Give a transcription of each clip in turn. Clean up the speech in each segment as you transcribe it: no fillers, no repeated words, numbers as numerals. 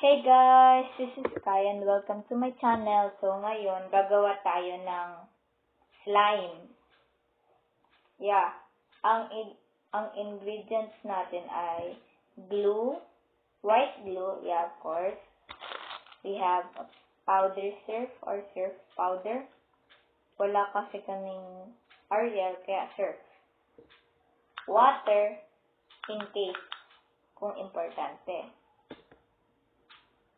Hey guys, this is Kai and welcome to my channel. So ngayon, gagawa tayo ng slime. Yeah, ang ingredients natin ay glue, white glue, yeah of course. We have powder surf or surf powder. Wala kasi kaming Ariel, kaya surf. Water, in case kung importante.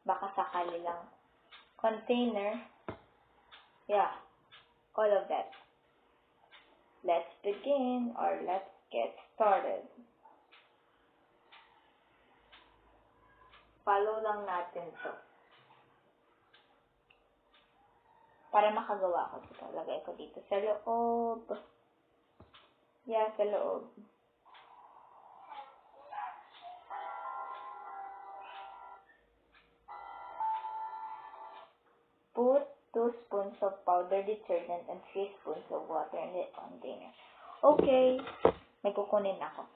Baka sakali lang. Container. Yeah. All of that. Let's begin or let's get started. Follow lang natin to. Para makagawa ko ito. Lagay ko dito sa loob. Yeah, sa loob. Put 2 spoons of powder detergent and 3 spoons of water in the container. Okay. May kukunin ako.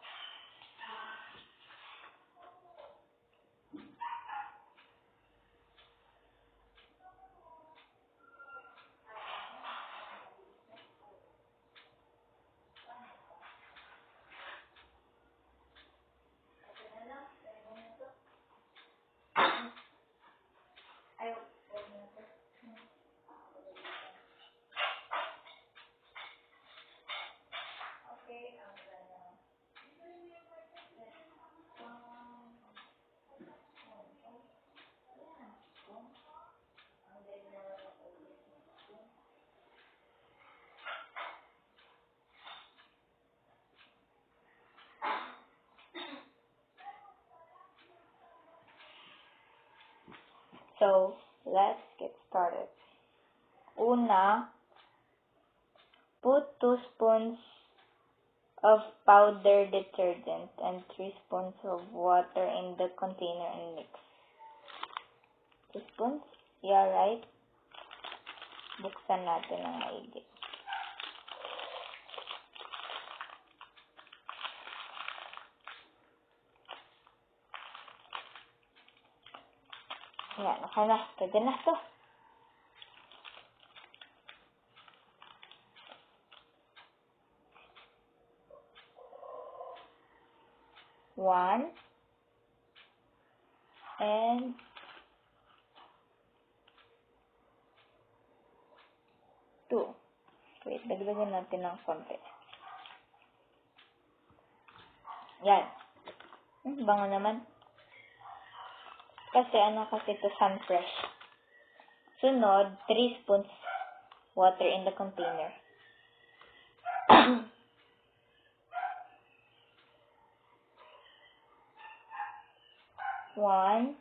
So, let's get started. Una, put 2 spoons of powder detergent and 3 spoons of water in the container and mix. 2 spoons? Yeah, right? Buksan natin ng maigi. Yan, okay na. Pwede na to. One. And two. Wait, dagdagan natin ng konti. Yan. Bango naman. Kasi kasi ito Sunfresh. Sunod, 3 spoons water in the container. One,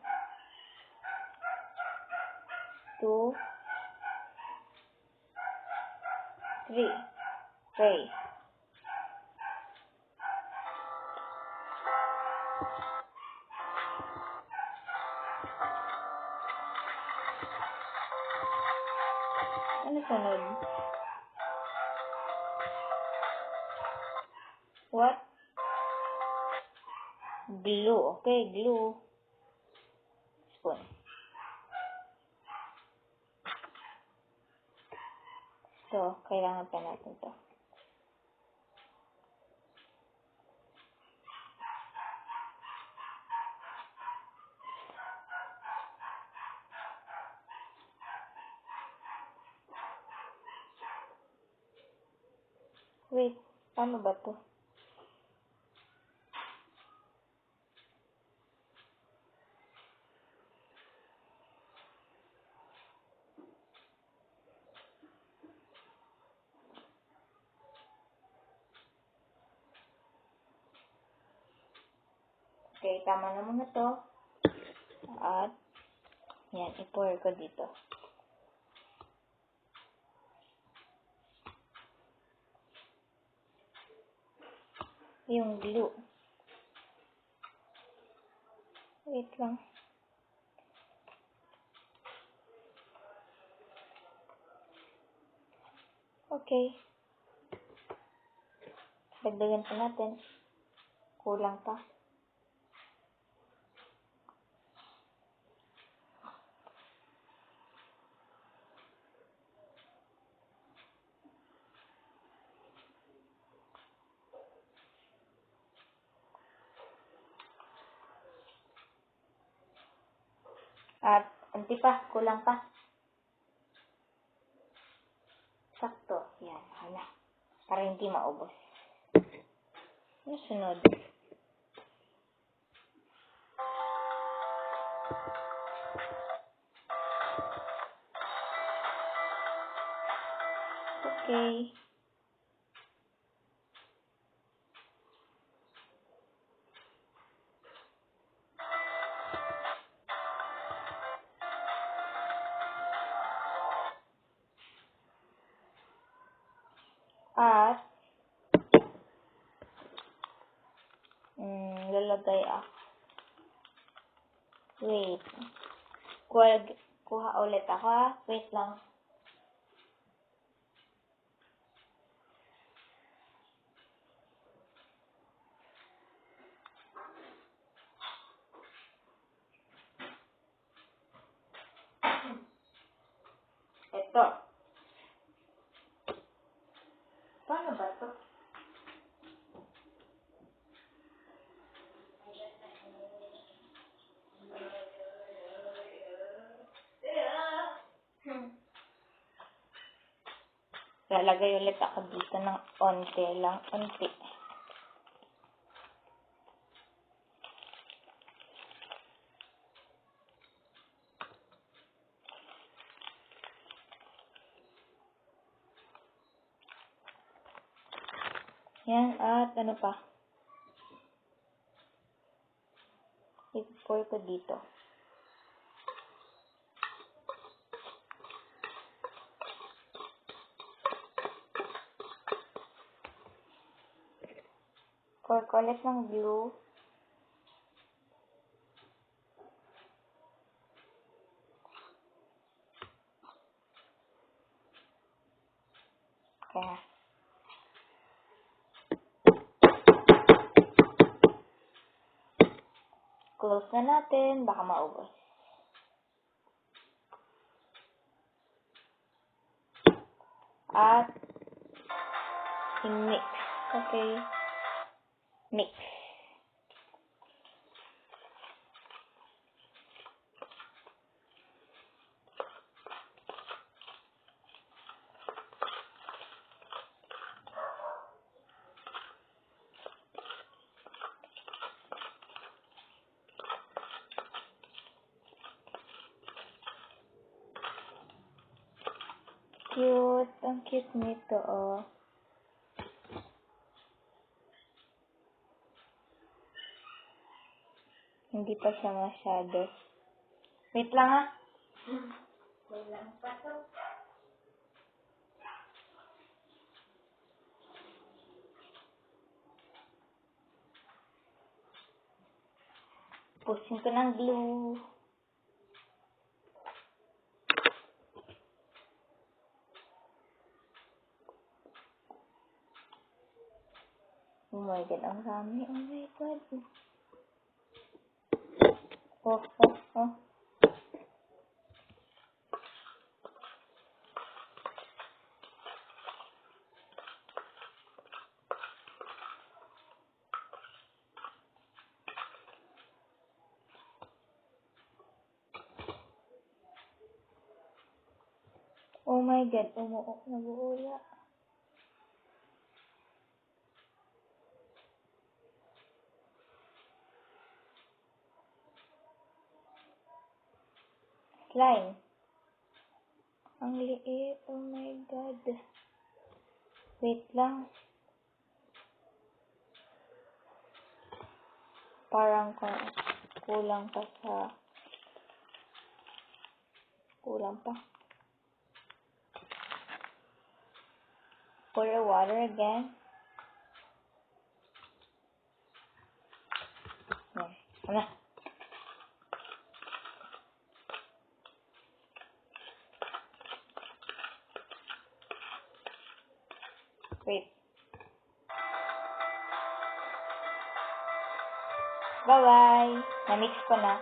two, three. Okay. Ano sunod? What? Glue. Okay, glue. Spoon. So, kailangan pa natin to. Wait, paano ba to? Okay, tama na muna to. At, yan, i-pour ko dito. Yung glue. Wait lang. Okay. Dagdagan pa natin. Kulang pa. At, anti pa, kulang pa. Sakto. Yan, hala. Para hindi maubos. Ano sunod? Okay. At, lalagay ako. Wait. Kuha ulit ako, ha? Wait lang. Ito. Paano ba ito? Lalagay ulit ako dito ng onte lang. Onte. Yan, at ano pa? I-pour ko dito. Pour ko ulit ng glue. Kaya. Close na natin. Baka maubos. At i-mix. Okay. Mix. Cute. Ang cute nito, oh. Hindi pa siya masyado. Wait lang, ha? Wait lang pa to. Pusin ko ng glue. Oh my God, ang dami. Oh my God. Oh. Oh my God, nabuula. Slime. Ang liit. Oh my God. Wait lang. Parang kulang pa. Pour the water again. Yan. Wait. Bye-bye. Na-mix ko na.